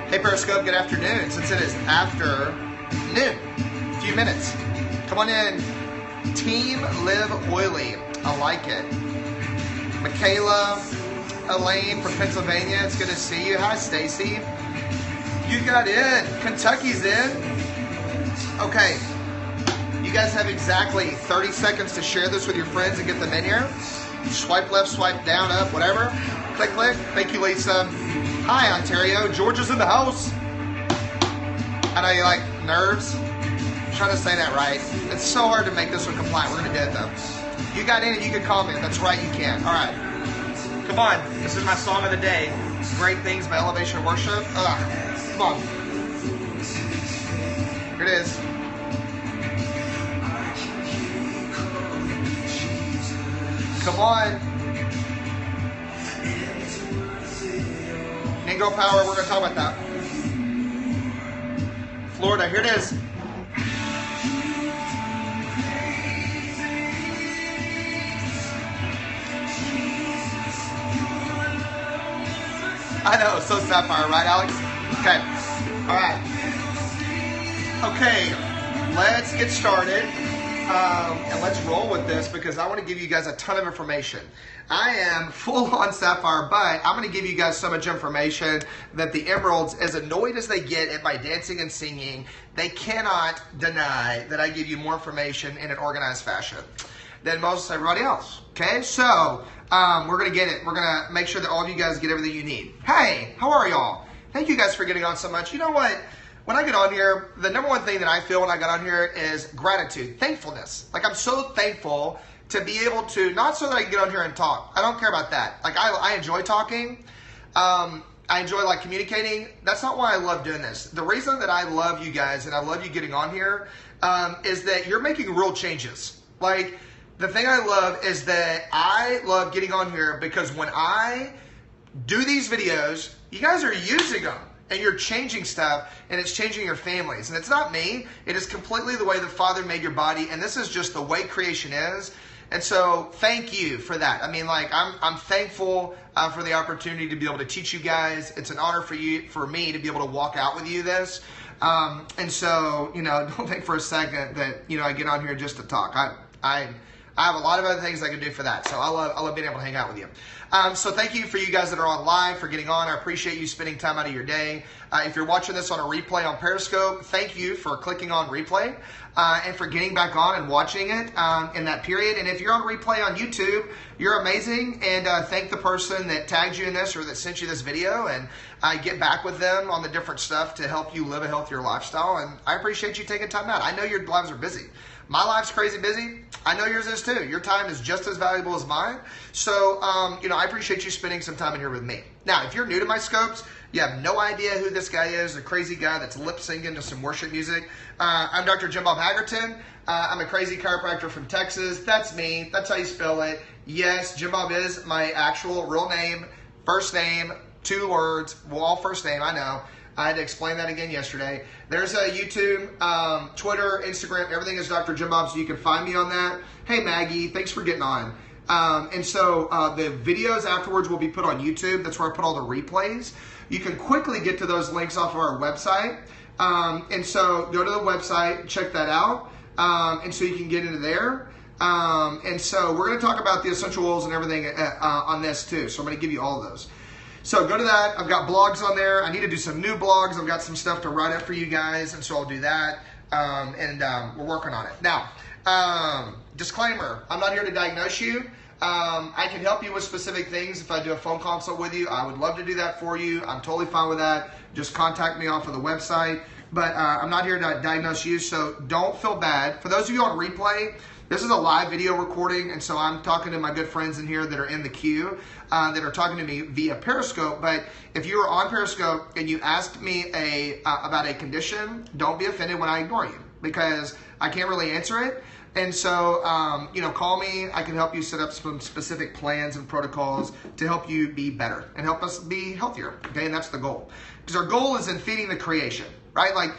Hey Periscope, good afternoon. Since it is afternoon, a few minutes. Come on in. Team Live Oily. I like it. Michaela, Elaine from Pennsylvania, it's good to see you. Hi Stacy. You got in. Kentucky's in. Okay. You guys have exactly 30 seconds to share this with your friends and get them in here. Swipe left, swipe down, up, whatever. Click, click. Thank you, Lisa. Hi, Ontario. Georgia's in the house. I know you like nerves. I'm trying to say that right. It's so hard to make this one compliant. We're going to do it, though. You got in and you can comment. That's right, you can. All right. Come on. This is my song of the day. Great Things by Elevation Worship. Come on. Here it is. Come on. Ningo Power, we're going to talk about that. Florida, here it is. I know, so Sapphire, right, Alex? Okay. All right. Okay, let's get started. And let's roll with this because I want to give you guys a ton of information. I am full on Sapphire, but I'm going to give you guys so much information that the Emeralds, as annoyed as they get at my dancing and singing, they cannot deny that I give you more information in an organized fashion than most everybody else. Okay, so we're going to get it. We're going to make sure that all of you guys get everything you need. Hey, how are y'all? Thank you guys for getting on so much. You know what? When I get on here, the number one thing that I feel when I get on here is gratitude, thankfulness. Like I'm so thankful to be able to, not so that I can get on here and talk. I don't care about that. Like I enjoy talking. I enjoy like communicating. That's not why I love doing this. The reason that I love you guys and I love you getting on here is that you're making real changes. Like the thing I love is that I love getting on here because when I do these videos, you guys are using them. And you're changing stuff, and it's changing your families. And it's not me. It is completely the way the Father made your body, and this is just the way creation is. And so thank you for that. I mean, like, I'm thankful for the opportunity to be able to teach you guys. It's an honor for me to be able to walk out with you this. And so, you know, don't think for a second that, you know, I get on here just to talk. I have a lot of other things I can do for that. So I love being able to hang out with you. So thank you for you guys that are on live for getting on. I appreciate you spending time out of your day. If you're watching this on a replay on Periscope, thank you for clicking on replay and for getting back on and watching it in that period. And if you're on replay on YouTube, you're amazing. And thank the person that tagged you in this or that sent you this video. And get back with them on the different stuff to help you live a healthier lifestyle. And I appreciate you taking time out. I know your lives are busy. My life's crazy busy. I know yours is too. Your time is just as valuable as mine. So, you know, I appreciate you spending some time in here with me. Now, if you're new to my scopes, you have no idea who this guy is, a crazy guy that's lip syncing to some worship music. I'm Dr. Jim Bob Hagerton. I'm a crazy chiropractor from Texas. That's me. That's how you spell it. Yes, Jim Bob is my actual real name, first name, 2 words. Well, all first name, I know. I had to explain that again yesterday. There's a YouTube, Twitter, Instagram, everything is Dr. Jim Bob, so you can find me on that. Hey, Maggie, thanks for getting on. And so the videos afterwards will be put on YouTube. That's where I put all the replays. You can quickly get to those links off of our website. And so go to the website, check that out. And so you can get into there. And so we're going to talk about the essential oils and everything on this too. So I'm going to give you all of those. So go to that. I've got blogs on there. I need to do some new blogs. I've got some stuff to write up for you guys, and so I'll do that. We're working on it. Now, disclaimer, I'm not here to diagnose you. I can help you with specific things if I do a phone consult with you. I would love to do that for you. I'm totally fine with that. Just contact me off of the website. But I'm not here to diagnose you, so don't feel bad. For those of you on replay, this is a live video recording, and so I'm talking to my good friends in here that are in the queue that are talking to me via Periscope. But if you are on Periscope and you asked me about a condition, don't be offended when I ignore you because I can't really answer it. And so, you know, call me. I can help you set up some specific plans and protocols to help you be better and help us be healthier. Okay, and that's the goal. Because our goal is in feeding the creation, right? Like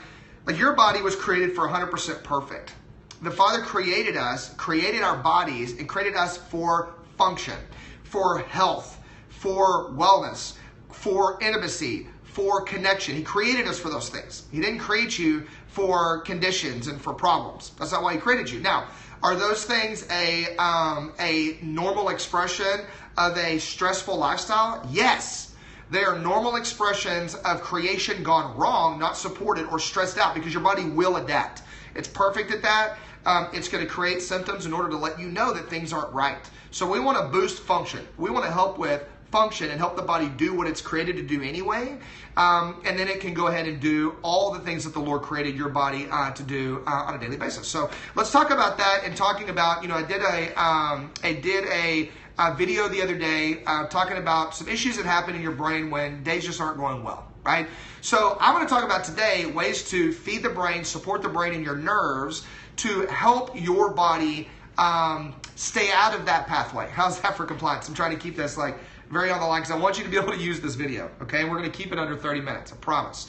your body was created for 100% perfect. The Father created us, created our bodies, and created us for function, for health, for wellness, for intimacy, for connection. He created us for those things. He didn't create you for conditions and for problems. That's not why he created you. Now, are those things a normal expression of a stressful lifestyle? Yes. They are normal expressions of creation gone wrong, not supported or stressed out, because your body will adapt. It's perfect at that. It's going to create symptoms in order to let you know that things aren't right. So we want to boost function. We want to help with function and help the body do what it's created to do anyway. And then it can go ahead and do all the things that the Lord created your body to do on a daily basis. So let's talk about that, and talking about, I did a video the other day talking about some issues that happen in your brain when days just aren't going well, right? So I'm going to talk about today ways to feed the brain, support the brain and your nerves to help your body stay out of that pathway. How's that for compliance? I'm trying to keep this like very on the line because I want you to be able to use this video, okay? And we're going to keep it under 30 minutes, I promise.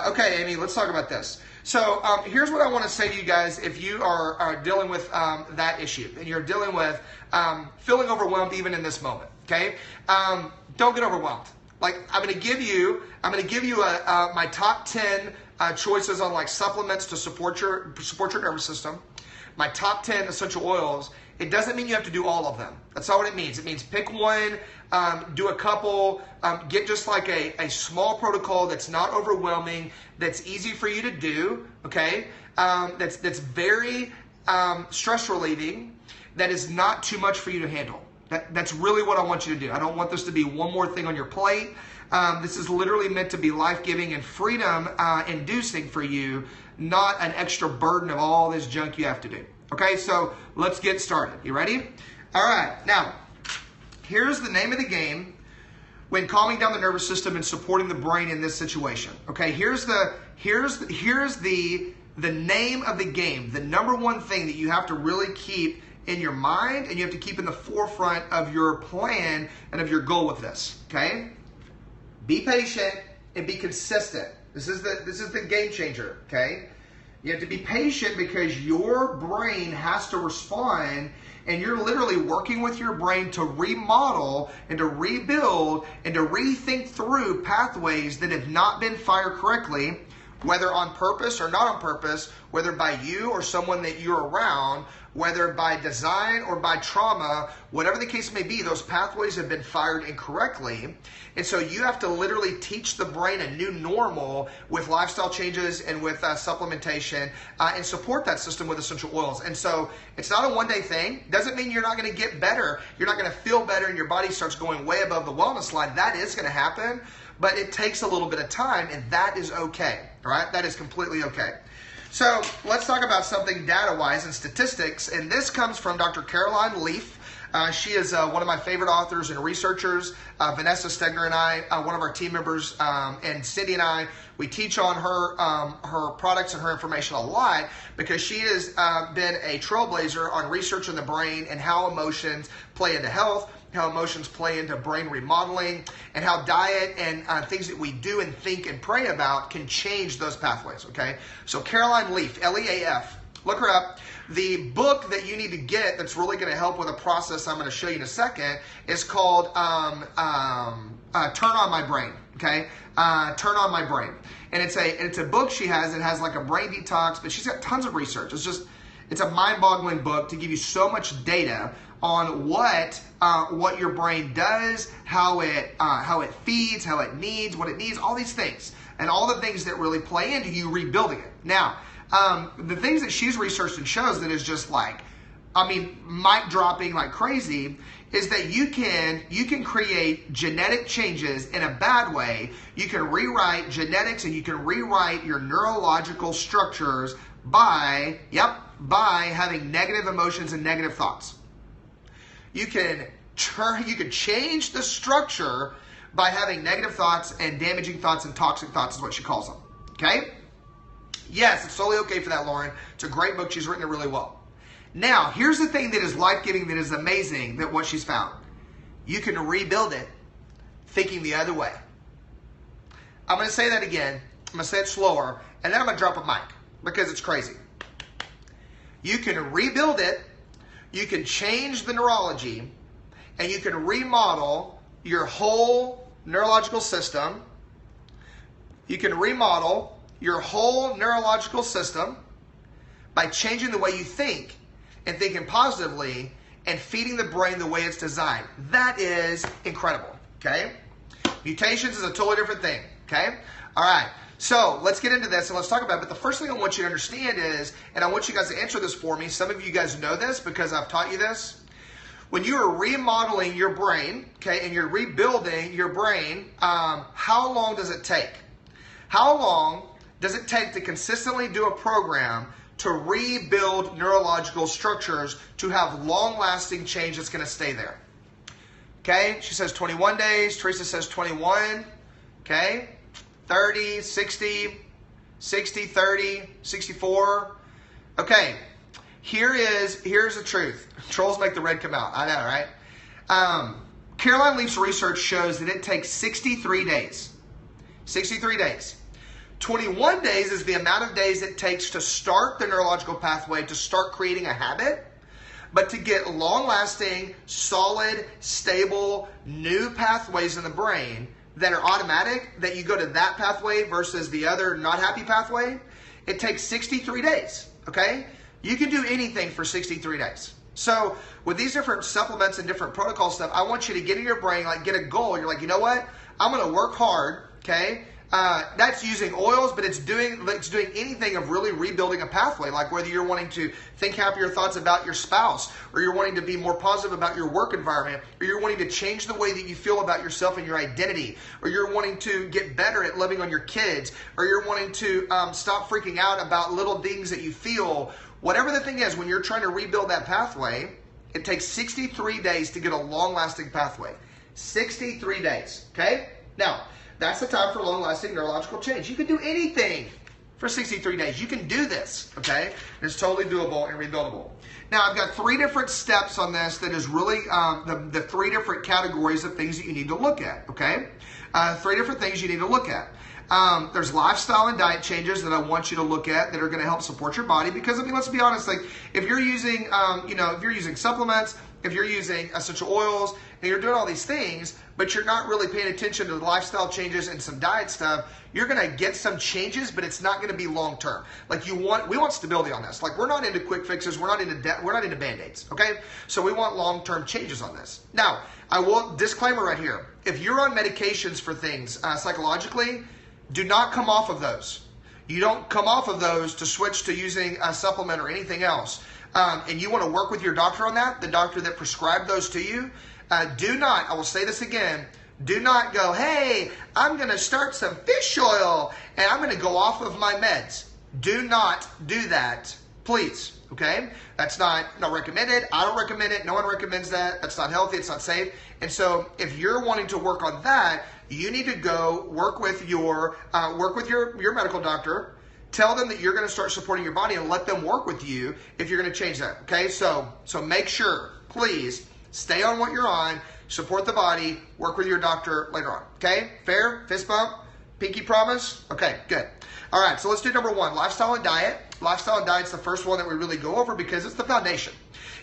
Okay, Amy, let's talk about this. So here's what I want to say to you guys if you are dealing with that issue and you're dealing with feeling overwhelmed even in this moment, okay? Don't get overwhelmed. Like I'm going to give you my top 10 choices on like supplements to support your nervous system. My top 10 essential oils. It doesn't mean you have to do all of them. That's not what it means. It means pick one, do a couple, get just like a small protocol that's not overwhelming, that's easy for you to do, okay? That's very stress relieving, that is not too much for you to handle. That's really what I want you to do. I don't want this to be one more thing on your plate. This is literally meant to be life-giving and freedom-inducing for you, not an extra burden of all this junk you have to do. Okay, so let's get started. You ready? All right, now, here's the name of the game when calming down the nervous system and supporting the brain in this situation. Okay, here's the name of the game. The number one thing that you have to really keep in your mind and you have to keep in the forefront of your plan and of your goal with this, okay? Be patient and be consistent. This is the game changer, okay? You have to be patient because your brain has to respond, and you're literally working with your brain to remodel and to rebuild and to rethink through pathways that have not been fired correctly, whether on purpose or not on purpose, whether by you or someone that you're around, whether by design or by trauma, whatever the case may be, those pathways have been fired incorrectly. And so you have to literally teach the brain a new normal with lifestyle changes and with supplementation and support that system with essential oils. And so it's not a one-day thing. Doesn't mean you're not going to get better. You're not going to feel better and your body starts going way above the wellness line. That is going to happen, but it takes a little bit of time, and that is okay. All right? That is completely okay. So let's talk about something data-wise and statistics, and this comes from Dr. Caroline Leaf. She is one of my favorite authors and researchers. Vanessa Stegner and I, one of our team members, and Cindy and I, we teach on her products and her information a lot because she has been a trailblazer on research in the brain and how emotions play into health, how emotions play into brain remodeling, and how diet and things that we do and think and pray about can change those pathways, okay? So Caroline Leaf, L-E-A-F, look her up. The book that you need to get that's really going to help with a process I'm going to show you in a second is called Turn On My Brain, okay? Turn On My Brain. And it's a book she has. It has like a brain detox, but she's got tons of research. It's a mind-boggling book to give you so much data on what your brain does, how it feeds, how it needs, what it needs, all these things, and all the things that really play into you rebuilding it. Now, the things that she's researched and shows that is just like, mic dropping like crazy, is that you can create genetic changes in a bad way. You can rewrite genetics and you can rewrite your neurological structures by having negative emotions and negative thoughts. You can change the structure by having negative thoughts and damaging thoughts and toxic thoughts is what she calls them. Okay? Yes, it's totally okay for that, Lauren. It's a great book. She's written it really well. Now, here's the thing that is life-giving, that is amazing, that what she's found. You can rebuild it thinking the other way. I'm going to say that again. I'm going to say it slower, and then I'm going to drop a mic because it's crazy. You can rebuild it, you can change the neurology, and you can remodel your whole neurological system You can remodel your whole neurological system by changing the way you think and thinking positively and feeding the brain the way it's designed. That is incredible, okay? Mutations is a totally different thing, okay? All right, so let's get into this and let's talk about it. But the first thing I want you to understand is, and I want you guys to answer this for me, some of you guys know this because I've taught you this. When you are remodeling your brain, okay, and you're rebuilding your brain, how long does it take? How long does it take to consistently do a program to rebuild neurological structures to have long-lasting change that's going to stay there? Okay, she says 21 days. Teresa says 21. Okay, 30, 60, 60, 30, 64. Okay, here's the truth. Trolls make the red come out. I know, right? Caroline Leaf's research shows that it takes 63 days. 63 days. 21 days is the amount of days it takes to start the neurological pathway, to start creating a habit. But to get long-lasting, solid, stable, new pathways in the brain that are automatic, that you go to that pathway versus the other not happy pathway, it takes 63 days, okay? You can do anything for 63 days. So with these different supplements and different protocol stuff, I want you to get in your brain, like get a goal. You're like, you know what? I'm going to work hard, okay? That's using oils, but it's doing anything of really rebuilding a pathway, like whether you're wanting to think happier thoughts about your spouse, or you're wanting to be more positive about your work environment, or you're wanting to change the way that you feel about yourself and your identity, or you're wanting to get better at loving on your kids, or you're wanting to stop freaking out about little things that you feel. Whatever the thing is, when you're trying to rebuild that pathway, it takes 63 days to get a long-lasting pathway. 63 days, okay? Now, that's the time for long-lasting neurological change. You can do anything for 63 days. You can do this, okay? And it's totally doable and rebuildable. Now, I've got 3 different steps on this that is really the 3 different categories of things that you need to look at, okay? 3 different things you need to look at. There's lifestyle and diet changes that I want you to look at that are going to help support your body. Because, I mean, let's be honest, like if you're using, if you're using supplements, if you're using essential oils, and you're doing all these things, but you're not really paying attention to the lifestyle changes and some diet stuff, you're going to get some changes, but it's not going to be long term. Like we want stability on this. Like we're not into quick fixes, we're not into band-aids, okay? So we want long-term changes on this. Now, I will disclaimer right here. If you're on medications for things psychologically, do not come off of those. You don't come off of those to switch to using a supplement or anything else. And you want to work with your doctor on that, the doctor that prescribed those to you. Do not, I will say this again, do not go, hey, I'm going to start some fish oil and I'm going to go off of my meds. Do not do that, please, okay? That's not recommended. I don't recommend it. No one recommends that. That's not healthy. It's not safe. And so if you're wanting to work on that, you need to go work with your medical doctor. Tell them that you're going to start supporting your body and let them work with you if you're going to change that, okay? So make sure, please, stay on what you're on, support the body, work with your doctor later on, okay? Fair? Fist bump? Pinky promise? Okay, good. All right, so let's do number 1, lifestyle and diet. Lifestyle and diet's the first one that we really go over because it's the foundation.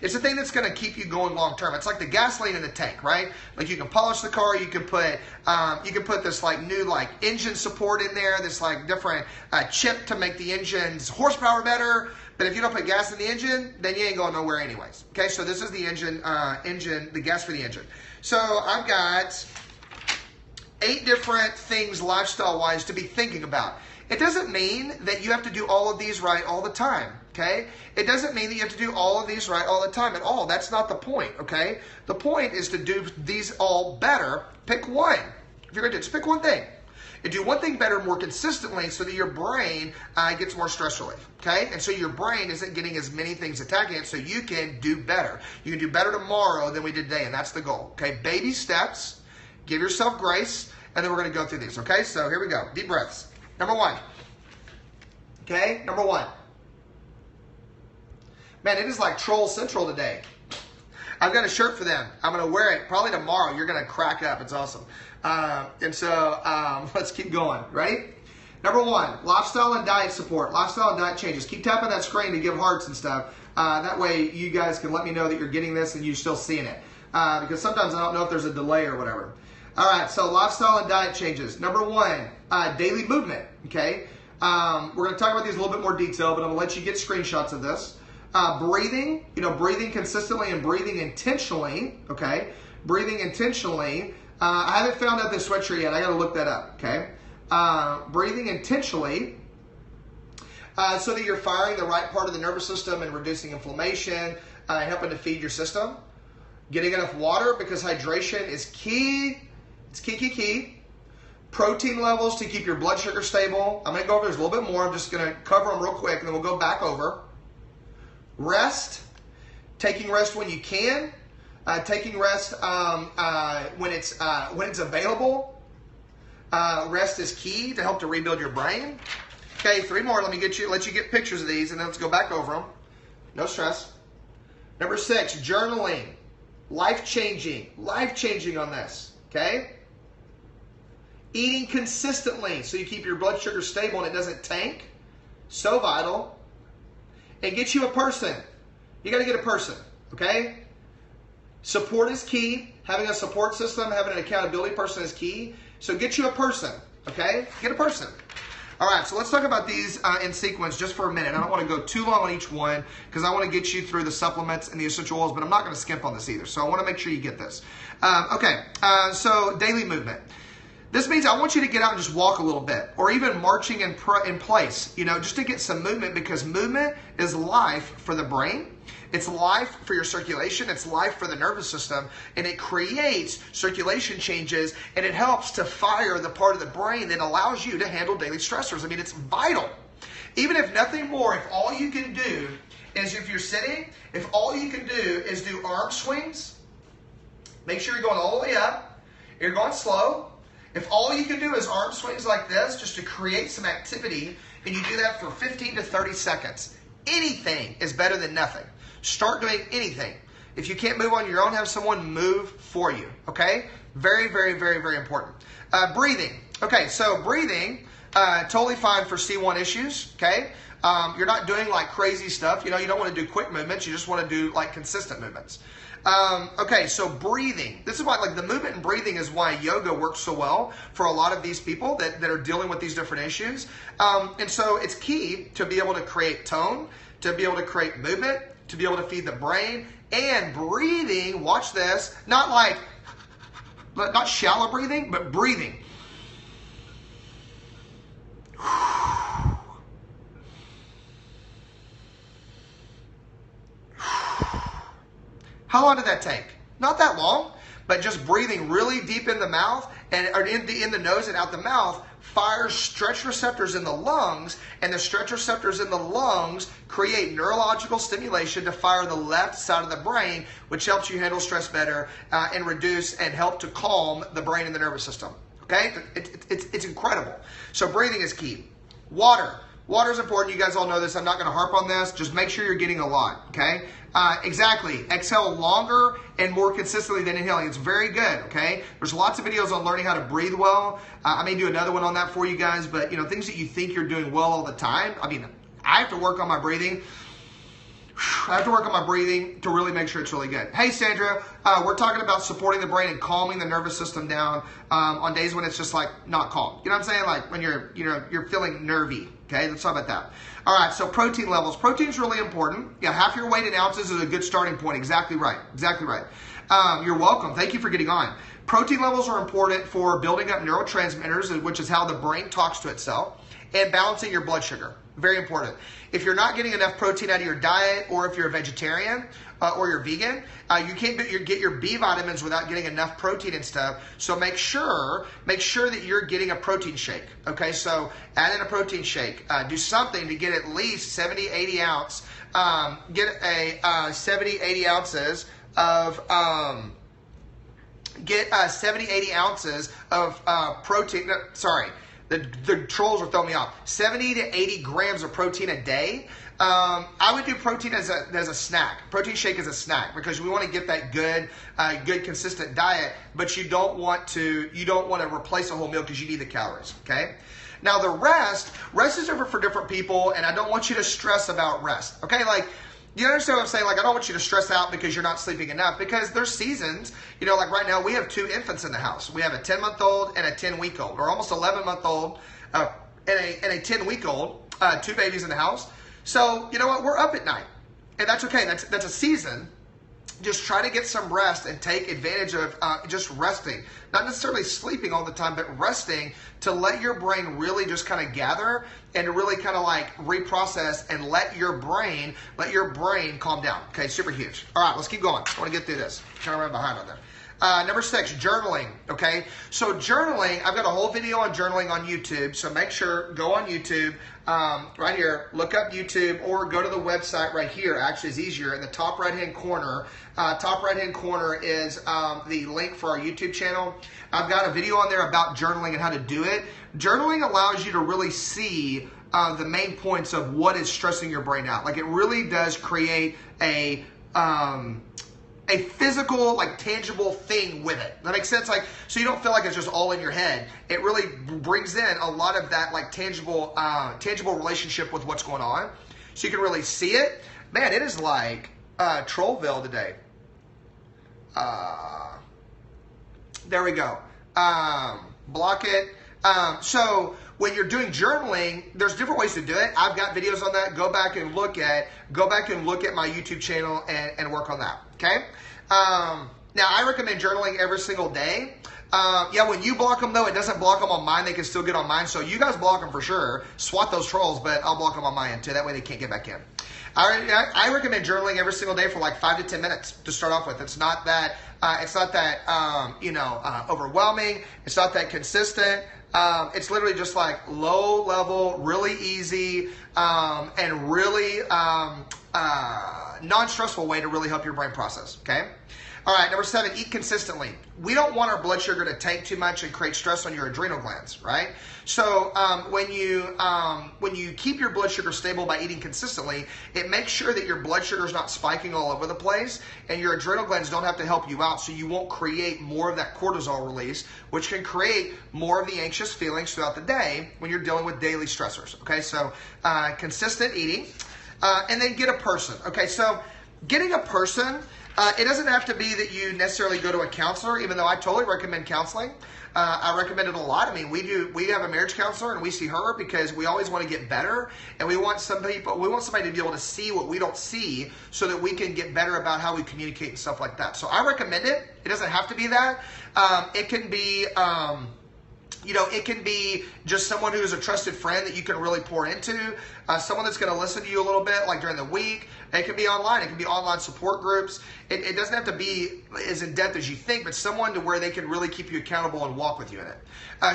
It's the thing that's going to keep you going long term. It's like the gasoline in the tank, right? Like you can polish the car, you can put this like new like engine support in there, this like different chip to make the engine's horsepower better. But if you don't put gas in the engine, then you ain't going nowhere anyways. Okay, so this is the engine, the gas for the engine. So I've got 8 different things lifestyle-wise to be thinking about. It doesn't mean that you have to do all of these right all the time, okay? It doesn't mean that you have to do all of these right all the time at all. That's not the point, okay? The point is to do these all better. Pick one. If you're going to just pick one thing. And do one thing better more consistently so that your brain gets more stress relief, okay? And so your brain isn't getting as many things attacking it so you can do better. You can do better tomorrow than we did today, and that's the goal, okay? Baby steps. Give yourself grace, and then we're going to go through these, okay? So here we go. Deep breaths. Number 1. Okay, number 1. Man, it is like Troll Central today. I've got a shirt for them. I'm going to wear it probably tomorrow. You're going to crack up. It's awesome. Let's keep going. Ready? Number 1, lifestyle and diet support. Lifestyle and diet changes. Keep tapping that screen to give hearts and stuff. That way you guys can let me know that you're getting this and you're still seeing it. Because sometimes I don't know if there's a delay or whatever. All right, so lifestyle and diet changes. Number one, daily movement, okay? We're going to talk about these in a little bit more detail, but I'm going to let you get screenshots of this. Breathing, breathing consistently and breathing intentionally, okay? Breathing intentionally. I haven't found out this sweatshirt yet. I got to look that up, okay? Breathing intentionally so that you're firing the right part of the nervous system and reducing inflammation, helping to feed your system. Getting enough water because hydration is key. It's key. Protein levels to keep your blood sugar stable. I'm going to go over this a little bit more. I'm just going to cover them real quick and then we'll go back over. Rest. Taking rest when you can. Taking rest when it's available. Rest is key to help to rebuild your brain. Okay, 3 more. Let you get pictures of these and then let's go back over them. No stress. Number 6, journaling. Life-changing on this, okay? Eating consistently so you keep your blood sugar stable and it doesn't tank. So vital. And get you a person. You got to get a person, okay? Support is key. Having a support system, having an accountability person is key. So get you a person, okay? Get a person. All right, so let's talk about these in sequence just for a minute. I don't want to go too long on each one because I want to get you through the supplements and the essential oils, but I'm not going to skimp on this either. So I want to make sure you get this. So daily movement. This means I want you to get out and just walk a little bit or even marching in place, just to get some movement because movement is life for the brain. It's life for your circulation. It's life for the nervous system. And it creates circulation changes and it helps to fire the part of the brain that allows you to handle daily stressors. I mean, it's vital. Even if nothing more, if all you can do is if you're sitting, if all you can do is do arm swings, make sure you're going all the way up. You're going slow. If all you can do is arm swings like this, just to create some activity, and you do that for 15 to 30 seconds, anything is better than nothing. Start doing anything. If you can't move on your own, have someone move for you, okay? Very, very, very, very important. Breathing. Okay, so breathing, totally fine for C1 issues, okay? You're not doing like crazy stuff. You don't want to do quick movements. You just want to do like consistent movements. Okay, so breathing. This is why like the movement and breathing is why yoga works so well for a lot of these people that are dealing with these different issues. And so it's key to be able to create tone, to be able to create movement, to be able to feed the brain, and breathing, watch this, not shallow breathing, but breathing. How long did that take? Not that long, but just breathing really deep in the mouth or in the nose and out the mouth fires stretch receptors in the lungs, and the stretch receptors in the lungs create neurological stimulation to fire the left side of the brain, which helps you handle stress better and reduce and help to calm the brain and the nervous system. Okay? It's incredible. So breathing is key. Water. Water is important. You guys all know this. I'm not going to harp on this. Just make sure you're getting a lot, okay? Exactly. Exhale longer and more consistently than inhaling. It's very good, okay? There's lots of videos on learning how to breathe well. I may do another one on that for you guys, but, things that you think you're doing well all the time. I mean, I have to work on my breathing. I have to work on my breathing to really make sure it's really good. Hey, Sandra, we're talking about supporting the brain and calming the nervous system down on days when it's just like not calm. You know what I'm saying? Like when you're feeling nervy. Okay, let's talk about that. All right, so protein levels. Protein's really important. Yeah, half your weight in ounces is a good starting point. Exactly right. Exactly right. You're welcome. Thank you for getting on. Protein levels are important for building up neurotransmitters, which is how the brain talks to itself, and balancing your blood sugar. Very important. If you're not getting enough protein out of your diet, or if you're a vegetarian or you're vegan, you can't get your B vitamins without getting enough protein and stuff. So make sure that you're getting a protein shake. Okay, so add in a protein shake. Do something to get at least 70, 80 ounce. Get a 70, 80 ounces of 70, 80 ounces of protein. Sorry. The trolls are throwing me off. 70 to 80 grams of protein a day. I would do protein as a snack. Protein shake as a snack because we want to get that good consistent diet, but you don't want to replace a whole meal because you need the calories. Okay. Now the rest is different for different people, and I don't want you to stress about rest. Okay, like You understand what I'm saying? Like, I don't want you to stress out because you're not sleeping enough, because there's seasons, you know, like right now we have 2 infants in the house. We have a 10-month-old and a 10-week-old, or almost 11-month-old and a 10-week-old, 2 babies in the house. So, you know what? We're up at night, and that's okay. That's a season. Just try to get some rest and take advantage of just resting. Not necessarily sleeping all the time, but resting to let your brain really just kind of gather and to really kind of like reprocess and let your brain calm down. Okay, super huge. All right, let's keep going. I want to get through this. I'm trying to run behind on that. Number 6, journaling. Okay, so journaling, I've got a whole video on journaling on YouTube, so make sure, go on YouTube, right here, look up YouTube, or go to the website right here. Actually, it's easier. In the top right-hand corner, is the link for our YouTube channel. I've got a video on there about journaling and how to do it. Journaling allows you to really see the main points of what is stressing your brain out. Like, it really does create a physical, like, tangible thing with it. That makes sense? Like, so you don't feel like it's just all in your head. It really brings in a lot of that, like, tangible relationship with what's going on. So you can really see it. Man, it is like Trollville today. There we go. Block it. So when you're doing journaling, there's different ways to do it. I've got videos on that. Go back and look at my YouTube channel and work on that. Okay. Now I recommend journaling every single day. Yeah, when you block them though, it doesn't block them on mine. They can still get on mine. So you guys block them for sure. Swat those trolls, but I'll block them on my end too. That way they can't get back in. I recommend journaling every single day for like 5 to 10 minutes to start off with. It's not that overwhelming. It's not that consistent. It's literally just like low level, really easy, and really non-stressful way to really help your brain process. Okay. All right, number 7, eat consistently. We don't want our blood sugar to tank too much and create stress on your adrenal glands, right? So when you keep your blood sugar stable by eating consistently, it makes sure that your blood sugar is not spiking all over the place, and your adrenal glands don't have to help you out, so you won't create more of that cortisol release, which can create more of the anxious feelings throughout the day when you're dealing with daily stressors. Okay, so consistent eating, and then get a person. Okay, so getting a person. It doesn't have to be that you necessarily go to a counselor, even though I totally recommend counseling. I recommend it a lot. I mean, we have a marriage counselor, and we see her because we always want to get better, and we want somebody to be able to see what we don't see, so that we can get better about how we communicate and stuff like that. So I recommend it. It doesn't have to be that. It can be. It can be just someone who is a trusted friend that you can really pour into, someone that's going to listen to you a little bit, like during the week. It can be online. It can be online support groups. It doesn't have to be as in-depth as you think, but someone to where they can really keep you accountable and walk with you in it.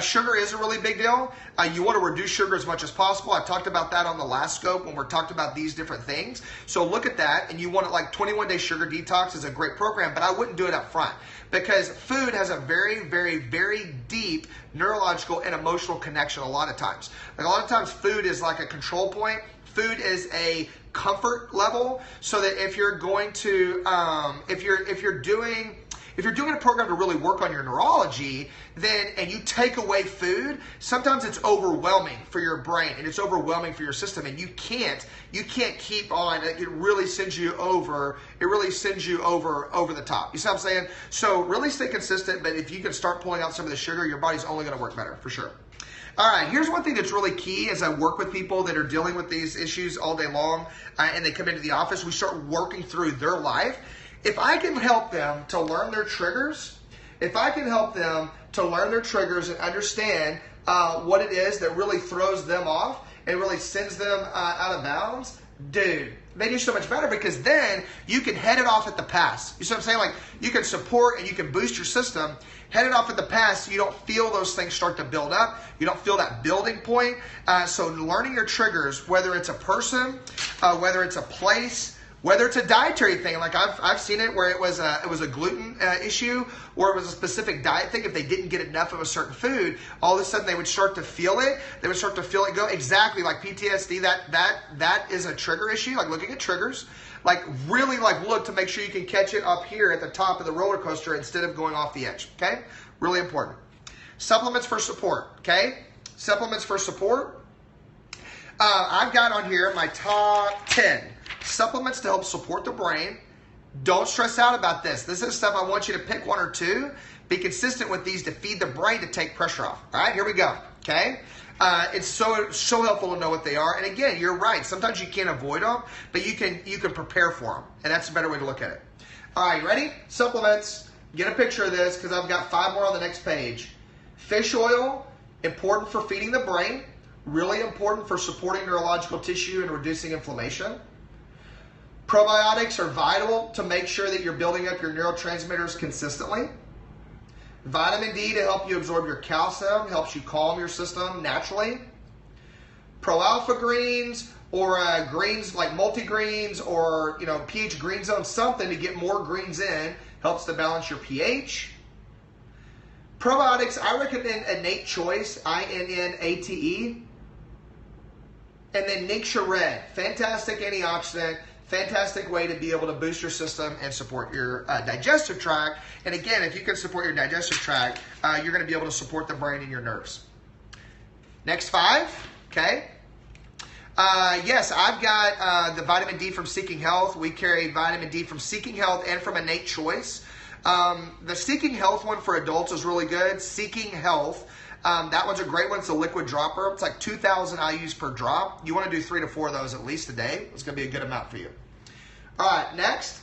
Sugar is a really big deal. You want to reduce sugar as much as possible. I talked about that on the last scope when we're talking about these different things. So look at that, and you want it like 21-day sugar detox is a great program, but I wouldn't do it up front, because food has a very, very, very deep neurological and emotional connection a lot of times. Like, a lot of times food is like a control point. Food is a comfort level, so that if you're going to, if you're doing a program to really work on your neurology, and you take away food, sometimes it's overwhelming for your brain and it's overwhelming for your system, and you can't keep on. It really sends you over. It really sends you over the top. You see what I'm saying? So really stay consistent, but if you can start pulling out some of the sugar, your body's only going to work better for sure. All right, here's one thing that's really key as I work with people that are dealing with these issues all day long, and they come into the office. We start working through their life. If I can help them to learn their triggers, and understand what it is that really throws them off and really sends them out of bounds, dude, they do so much better, because then you can head it off at the pass. You see what I'm saying? Like, you can support and you can boost your system, head it off at the pass, so you don't feel those things start to build up. You don't feel that building point. So learning your triggers, whether it's a person, whether it's a place, whether it's a dietary thing, like I've seen it where it was a gluten issue, or it was a specific diet thing. If they didn't get enough of a certain food, all of a sudden they would start to feel it. They would start to feel it go. Exactly, like PTSD. That is a trigger issue. Like, looking at triggers, like really like look to make sure you can catch it up here at the top of the roller coaster instead of going off the edge. Okay, really important. Supplements for support. Okay, supplements for support. I've got on here my top 10 supplements to help support the brain. Don't stress out about this. This is stuff I want you to pick one or two. Be consistent with these to feed the brain to take pressure off. All right, here we go. Okay. It's so helpful to know what they are. And again, you're right. Sometimes you can't avoid them, but you can prepare for them. And that's a better way to look at it. All right, you ready? Supplements. Get a picture of this because I've got 5 more on the next page. Fish oil, important for feeding the brain. Really important for supporting neurological tissue and reducing inflammation. Probiotics are vital to make sure that you're building up your neurotransmitters consistently. Vitamin D to help you absorb your calcium, helps you calm your system naturally. Pro-alpha greens or greens like multigreens or pH green zone, something to get more greens in, helps to balance your pH. Probiotics, I recommend Innate Choice, INNATE. And then Nixure Red, fantastic antioxidant, fantastic way to be able to boost your system and support your digestive tract. And again, if you can support your digestive tract, you're going to be able to support the brain and your nerves. Next 5, okay. Yes, I've got the vitamin D from Seeking Health. We carry vitamin D from Seeking Health and from Innate Choice. The Seeking Health one for adults is really good. Seeking Health. That one's a great one. It's a liquid dropper. It's like 2,000 IUs per drop. You want to do 3 to 4 of those at least a day. It's going to be a good amount for you. All right, next.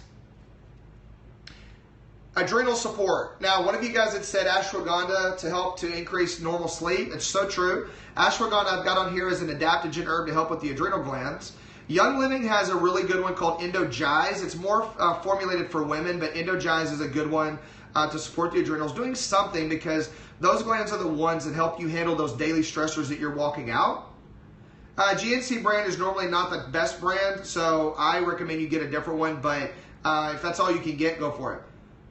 Adrenal support. Now, one of you guys had said ashwagandha to help to increase normal sleep. It's so true. Ashwagandha I've got on here as an adaptogen herb to help with the adrenal glands. Young Living has a really good one called Endogize. It's more formulated for women, but Endogize is a good one to support the adrenals. Doing something because those glands are the ones that help you handle those daily stressors that you're walking out. GNC brand is normally not the best brand, so I recommend you get a different one, but if that's all you can get, go for it.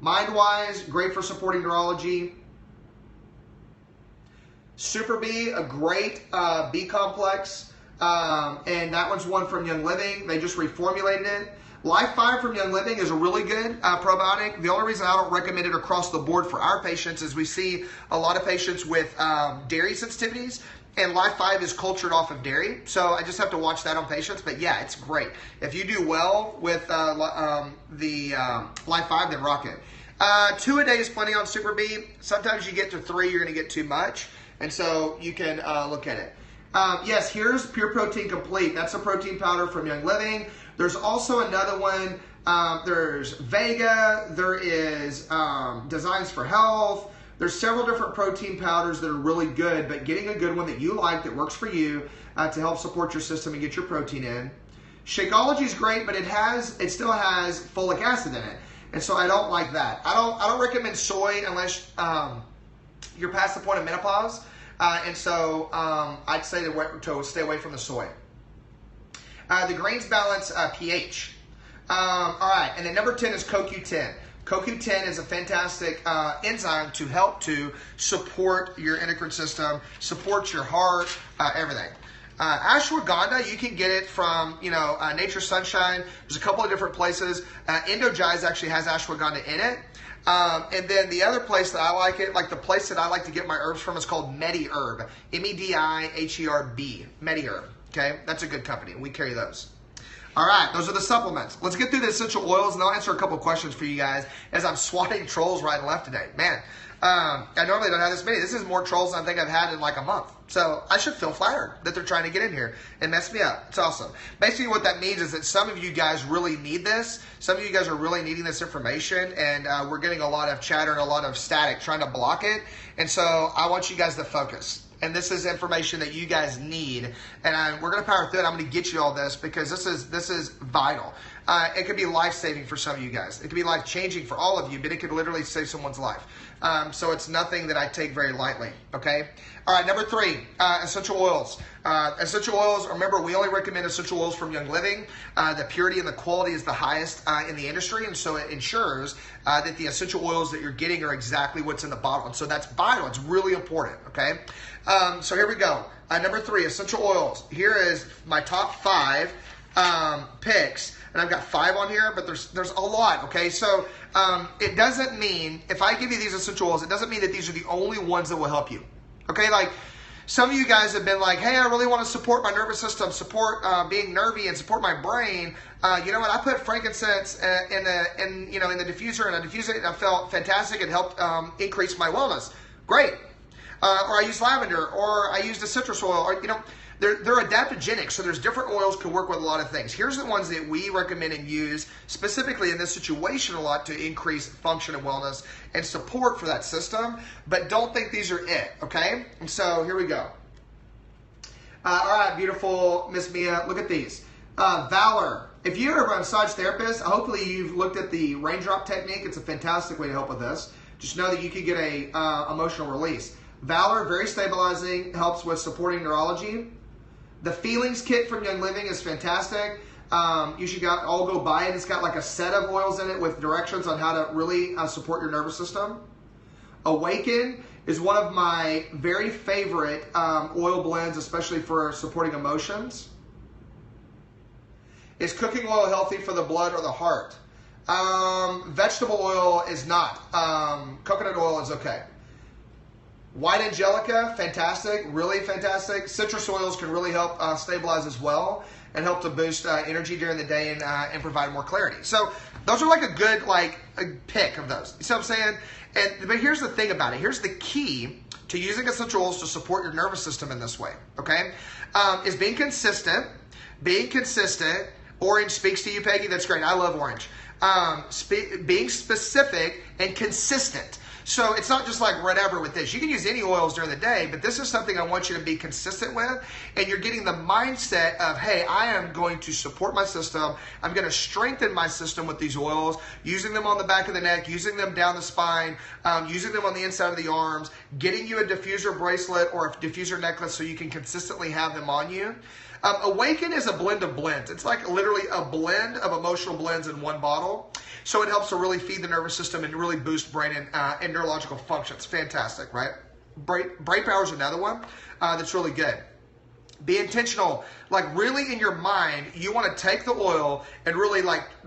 MindWise, great for supporting neurology. Super B, a great B complex, and that one's one from Young Living. They just reformulated it. Life 5 from Young Living is a really good probiotic. The only reason I don't recommend it across the board for our patients is we see a lot of patients with dairy sensitivities, and Life 5 is cultured off of dairy. So I just have to watch that on patients. But yeah, it's great. If you do well with the Life 5, then rock it. 2 a day is plenty on Super B. Sometimes you get to 3, you're going to get too much. And so you can look at it. Yes, here's Pure Protein Complete. That's a protein powder from Young Living. There's also another one. There's Vega. There is Designs for Health. There's several different protein powders that are really good, but getting a good one that you like that works for you to help support your system and get your protein in. Shakeology is great, but it still has folic acid in it, and so I don't like that. I don't recommend soy unless you're past the point of menopause, and so I'd say to stay away from the soy. The grains balance pH. All right, and then number 10 is CoQ10. CoQ10 is a fantastic enzyme to help to support your endocrine system, support your heart, everything. Ashwagandha, you can get it from Nature Sunshine. There's a couple of different places. Endogize actually has ashwagandha in it. And then the other place that I like it, like the place that I like to get my herbs from is called MediHerb. MEDIHERB. MediHerb. Okay, that's a good company. We carry those. All right, those are the supplements. Let's get through the essential oils, and I'll answer a couple questions for you guys as I'm swatting trolls right and left today. Man, I normally don't have this many. This is more trolls than I think I've had in like a month. So I should feel flattered that they're trying to get in here and mess me up. It's awesome. Basically what that means is that some of you guys really need this. Some of you guys are really needing this information, and we're getting a lot of chatter and a lot of static trying to block it. And so I want you guys to focus. And this is information that you guys need, and we're going to power through it. I'm going to get you all this because this is vital. It could be life-saving for some of you guys. It could be life-changing for all of you, but it could literally save someone's life. So it's nothing that I take very lightly, okay? All right, number 3, essential oils. Essential oils, remember, we only recommend essential oils from Young Living. The purity and the quality is the highest in the industry, and so it ensures that the essential oils that you're getting are exactly what's in the bottle. And so that's vital. It's really important, okay? So here we go. Number 3, essential oils. Here is my top 5 picks, and I've got 5 on here, but there's a lot, okay? So it doesn't mean, if I give you these essential oils, it doesn't mean that these are the only ones that will help you, okay? Like, Some of you guys have been like, hey, I really want to support my nervous system, support being nervy, and support my brain. You know what? I put frankincense in the diffuser, and I diffused it, and I felt fantastic. It helped increase my wellness. Great. Or I used lavender, or I used a citrus oil, or they're adaptogenic, so there's different oils can work with a lot of things. Here's the ones that we recommend and use specifically in this situation a lot to increase function and wellness and support for that system, but don't think these are it, okay? And so here we go. All right, beautiful Miss Mia, look at these. Valor. If you're a massage therapist, hopefully you've looked at the raindrop technique. It's a fantastic way to help with this. Just know that you can get a emotional release. Valor, very stabilizing, helps with supporting neurology. The Feelings Kit from Young Living is fantastic. You should all go buy it. It's got like a set of oils in it with directions on how to really support your nervous system. Awaken is one of my very favorite oil blends, especially for supporting emotions. Is cooking oil healthy for the blood or the heart? Vegetable oil is not. Coconut oil is okay. White Angelica, fantastic, really fantastic. Citrus oils can really help stabilize as well and help to boost energy during the day and provide more clarity. So those are like a good a pick of those. You see what I'm saying? But here's the thing about it. Here's the key to using essential oils to support your nervous system in this way, okay? Is being consistent. Being consistent. Orange speaks to you, Peggy. That's great. I love orange. Being specific and consistent. So it's not just like whatever with this. You can use any oils during the day, but this is something I want you to be consistent with. And you're getting the mindset of, hey, I am going to support my system. I'm going to strengthen my system with these oils, using them on the back of the neck, using them down the spine, using them on the inside of the arms, getting you a diffuser bracelet or a diffuser necklace so you can consistently have them on you. Awaken is a blend of blends. It's like literally a blend of emotional blends in one bottle. So it helps to really feed the nervous system and really boost brain and neurological functions. Fantastic, right? Brain Power is another one that's really good. Be intentional, like really in your mind, you want to take the oil and really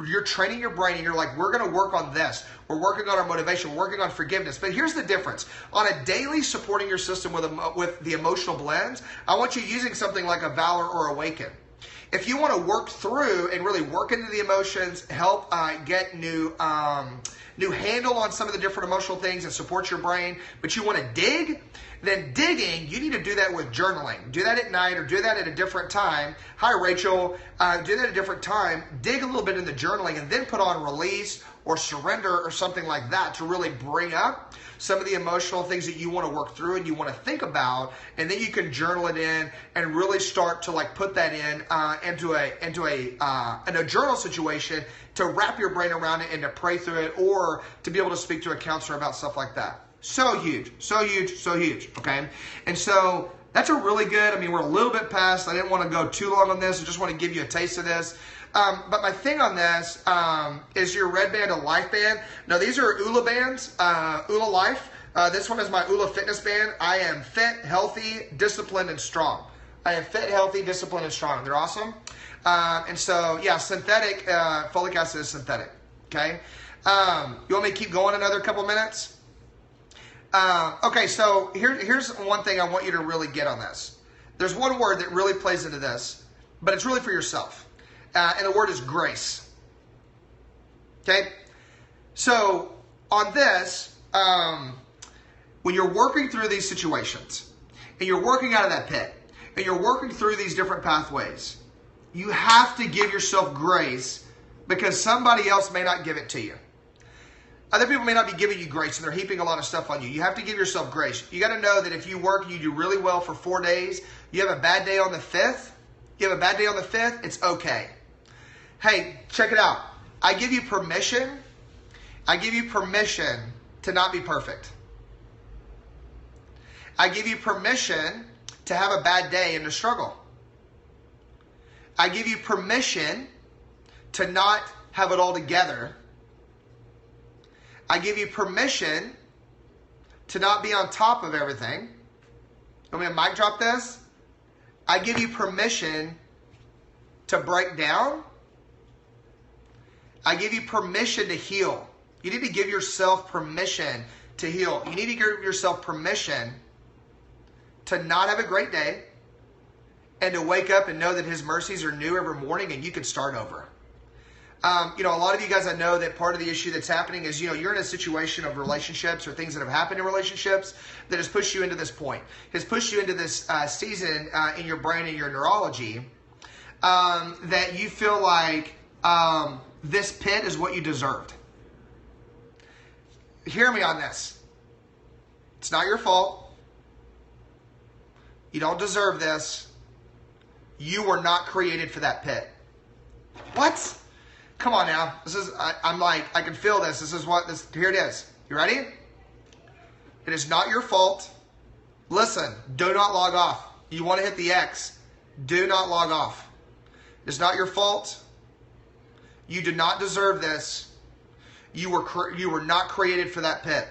you're training your brain and you're like, we're going to work on this. We're working on our motivation, we're working on forgiveness. But here's the difference. On a daily supporting your system with the emotional blends, I want you using something like a Valor or Awaken. If you want to work through and really work into the emotions, help get new handle on some of the different emotional things and support your brain, but you want to dig, then digging, you need to do that with journaling. Do that at night or do that at a different time. Hi, Rachel. Do that at a different time. Dig a little bit in the journaling and then put on release or surrender or something like that to really bring up some of the emotional things that you want to work through and you want to think about, and then you can journal it in and really start to put that in into a journal situation to wrap your brain around it and to pray through it or to be able to speak to a counselor about stuff like that. So huge, so huge, so huge, okay? And so that's a really good, I mean, we're a little bit past. I didn't want to go too long on this. I just want to give you a taste of this. But my thing on this is your Red Band, a Life Band. Now, these are ULA bands, ULA Life. This one is my ULA Fitness Band. I am fit, healthy, disciplined, and strong. I am fit, healthy, disciplined, and strong. They're awesome. And so, yeah, synthetic, folic acid is synthetic, okay? You want me to keep going another couple minutes? Okay, so here's one thing I want you to really get on this. There's one word that really plays into this, but it's really for yourself. And the word is grace. Okay? So, on this, when you're working through these situations, and you're working out of that pit, and you're working through these different pathways, you have to give yourself grace because somebody else may not give it to you. Other people may not be giving you grace and they're heaping a lot of stuff on you. You have to give yourself grace. You got to know that if you work and you do really well for 4 days, you have a bad day on the 5th, it's okay. Hey, check it out. I give you permission to not be perfect. I give you permission to have a bad day and to struggle. I give you permission to not have it all together. I give you permission to not be on top of everything. Want me to mic drop this? I give you permission to break down. I give you permission to heal. You need to give yourself permission to heal. You need to give yourself permission to not have a great day and to wake up and know that his mercies are new every morning and you can start over. A lot of you guys, I know that part of the issue that's happening is, you're in a situation of relationships or things that have happened in relationships that has pushed you into this point, has pushed you into this season in your brain and your neurology that you feel like this pit is what you deserved. Hear me on this. It's not your fault. You don't deserve this. You were not created for that pit. What? Come on now. I can feel this. Here it is. You ready? It is not your fault. Listen, do not log off. You want to hit the X. Do not log off. It's not your fault. You did not deserve this. You were not created for that pit.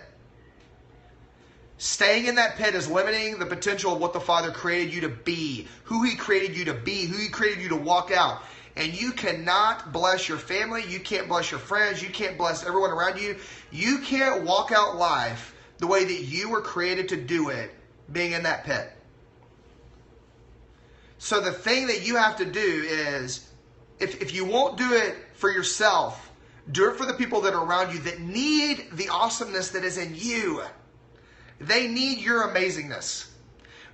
Staying in that pit is limiting the potential of what the Father created you to be, who He created you to be, who He created you to walk out. And you cannot bless your family. You can't bless your friends. You can't bless everyone around you. You can't walk out life the way that you were created to do it, being in that pit. So the thing that you have to do is, if you won't do it for yourself, do it for the people that are around you that need the awesomeness that is in you. They need your amazingness.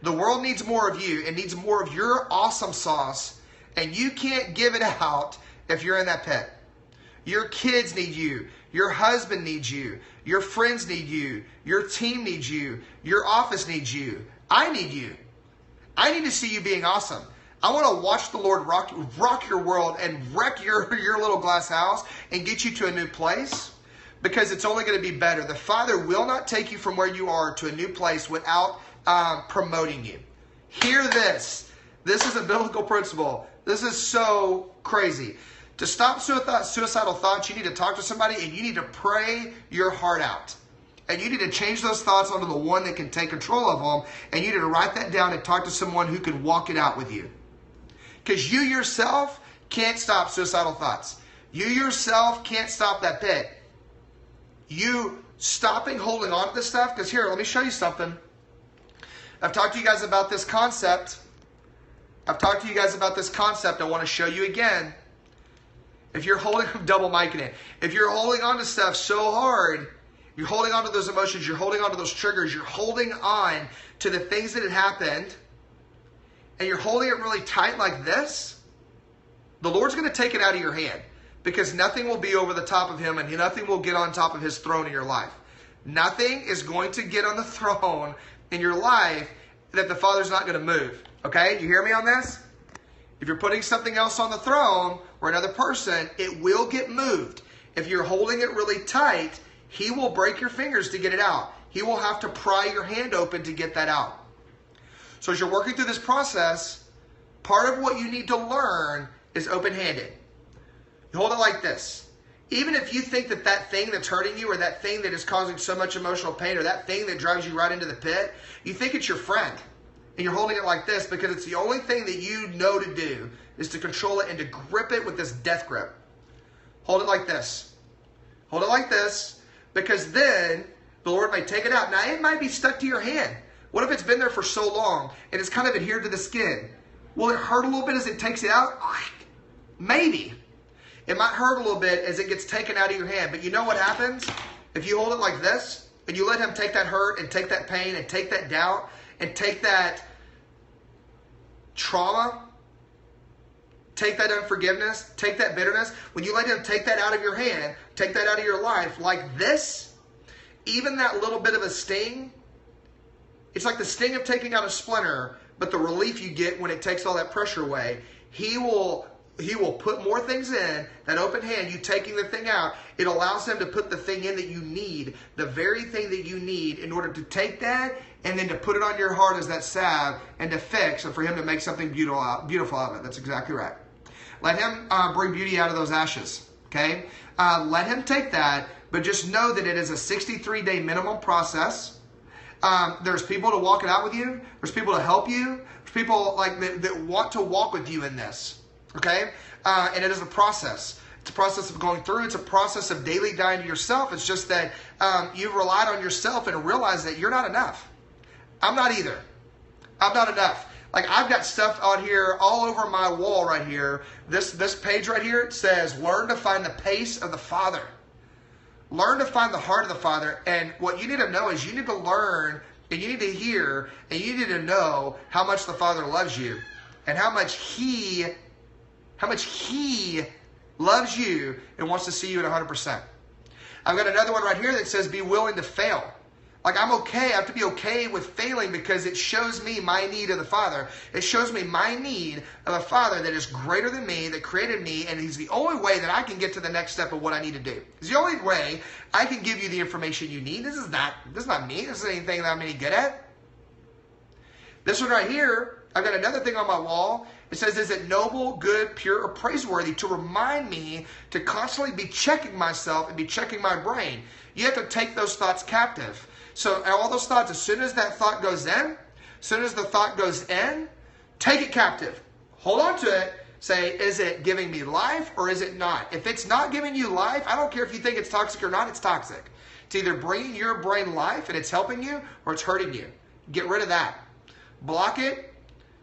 The world needs more of you. It needs more of your awesome sauce. And you can't give it out if you're in that pit. Your kids need you. Your husband needs you. Your friends need you. Your team needs you. Your office needs you. I need you. I need to see you being awesome. I want to watch the Lord rock your world and wreck your little glass house and get you to a new place, because it's only going to be better. The Father will not take you from where you are to a new place without promoting you. Hear this. This is a biblical principle. This is so crazy. To stop suicidal thoughts, you need to talk to somebody and you need to pray your heart out. And you need to change those thoughts onto the one that can take control of them. And you need to write that down and talk to someone who can walk it out with you. Because you yourself can't stop suicidal thoughts. You yourself can't stop that pit. You stopping holding on to this stuff. Because here, let me show you something. I've talked to you guys about this concept. I want to show you again. If you're holding, double micing it. If you're holding on to stuff so hard, you're holding on to those emotions, you're holding on to those triggers, you're holding on to the things that had happened, and you're holding it really tight like this, the Lord's going to take it out of your hand, because nothing will be over the top of Him and nothing will get on top of His throne in your life. Nothing is going to get on the throne in your life that the Father's not going to move. Okay, you hear me on this? If you're putting something else on the throne or another person, it will get moved. If you're holding it really tight, He will break your fingers to get it out. He will have to pry your hand open to get that out. So as you're working through this process, part of what you need to learn is open-handed. You hold it like this. Even if you think that thing that's hurting you, or that thing that is causing so much emotional pain, or that thing that drives you right into the pit, you think it's your friend. And you're holding it like this because it's the only thing that you know to do is to control it and to grip it with this death grip. Hold it like this. Hold it like this, because then the Lord may take it out. Now, it might be stuck to your hand. What if it's been there for so long and it's kind of adhered to the skin? Will it hurt a little bit as it takes it out? Maybe. It might hurt a little bit as it gets taken out of your hand. But you know what happens? If you hold it like this and you let Him take that hurt and take that pain and take that doubt and take that trauma, take that unforgiveness, take that bitterness, when you let Him take that out of your hand, take that out of your life like this, even that little bit of a sting, it's like the sting of taking out a splinter, but the relief you get when it takes all that pressure away. He will put more things in. That open hand, you taking the thing out, it allows Him to put the thing in that you need, the very thing that you need in order to take that and then to put it on your heart as that salve and to fix, and for Him to make something beautiful out of it. That's exactly right. Let Him bring beauty out of those ashes, okay? Let Him take that, but just know that it is a 63-day minimum process. There's people to walk it out with you. There's people to help you. There's people that want to walk with you in this. Okay? And it is a process. It's a process of going through. It's a process of daily dying to yourself. It's just that you've relied on yourself and realized that you're not enough. I'm not either. I'm not enough. Like, I've got stuff on here all over my wall right here. This page right here, it says, learn to find the pace of the Father. Learn to find the heart of the Father. And what you need to know is you need to learn, and you need to hear, and you need to know how much the Father loves you, and how much He loves you and wants to see you at 100%. I've got another one right here that says, be willing to fail. Like, I'm okay. I have to be okay with failing because it shows me my need of the Father. It shows me my need of a Father that is greater than me, that created me, and He's the only way that I can get to the next step of what I need to do. It's the only way I can give you the information you need. This is not me. This is anything that I'm any good at. This one right here, I've got another thing on my wall. It says, is it noble, good, pure, or praiseworthy, to remind me to constantly be checking myself and be checking my brain. You have to take those thoughts captive. So all those thoughts, as soon as that thought goes in, as soon as the thought goes in, take it captive. Hold on to it. Say, is it giving me life or is it not? If it's not giving you life, I don't care if you think it's toxic or not, it's toxic. It's either bringing your brain life and it's helping you or it's hurting you. Get rid of that. Block it.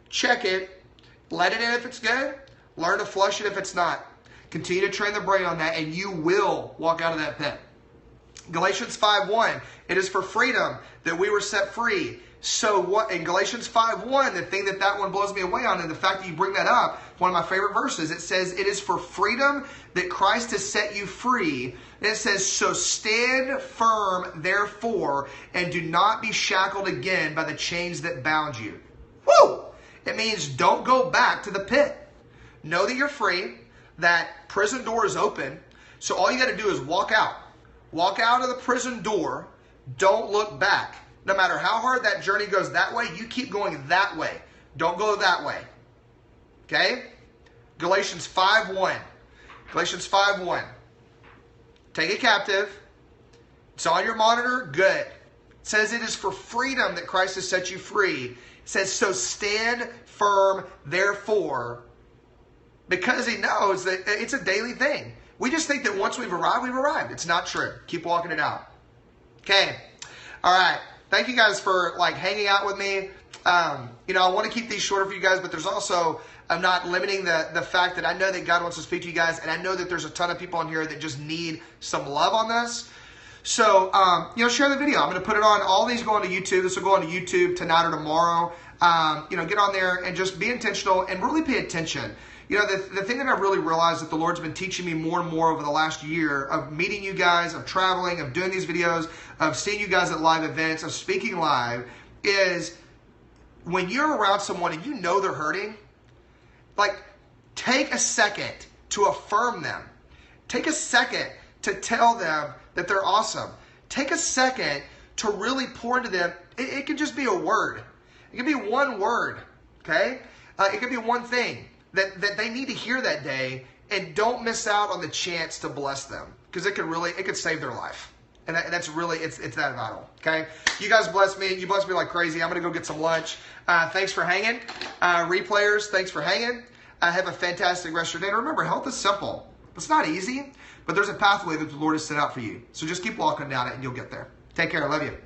Check it. Let it in if it's good. Learn to flush it if it's not. Continue to train the brain on that and you will walk out of that pit. Galatians 5:1, it is for freedom that we were set free. So what in Galatians 5:1, the thing that one blows me away on, and the fact that you bring that up, one of my favorite verses, it says, it is for freedom that Christ has set you free. And it says, so stand firm, therefore, and do not be shackled again by the chains that bound you. Woo! It means don't go back to the pit. Know that you're free, that prison door is open, so all you got to do is walk out. Walk out of the prison door. Don't look back. No matter how hard that journey goes that way, you keep going that way. Don't go that way. Okay? Galatians 5:1. Galatians 5:1. Take it captive. It's on your monitor. Good. It says it is for freedom that Christ has set you free. It says, so stand firm, therefore, because He knows that it's a daily thing. We just think that once we've arrived. It's not true. Keep walking it out. Okay. All right. Thank you guys for hanging out with me. I want to keep these shorter for you guys, but there's also, I'm not limiting the fact that I know that God wants to speak to you guys, and I know that there's a ton of people in here that just need some love on this. So, share the video. I'm going to put it on. All these go onto YouTube. This will go onto YouTube tonight or tomorrow. Get on there and just be intentional and really pay attention. The thing that I've really realized that the Lord's been teaching me more and more over the last year of meeting you guys, of traveling, of doing these videos, of seeing you guys at live events, of speaking live, is when you're around someone and you know they're hurting, take a second to affirm them. Take a second to tell them that they're awesome. Take a second to really pour into them. It can just be a word. It can be one word, okay? It can be one thing that they need to hear that day, and don't miss out on the chance to bless them, because it could save their life. And that's really, it's that vital, okay? You guys bless me. You bless me like crazy. I'm going to go get some lunch. Thanks for hanging. Replayers, thanks for hanging. Have a fantastic rest of your day. And remember, health is simple. It's not easy, but there's a pathway that the Lord has set out for you. So just keep walking down it and you'll get there. Take care. I love you.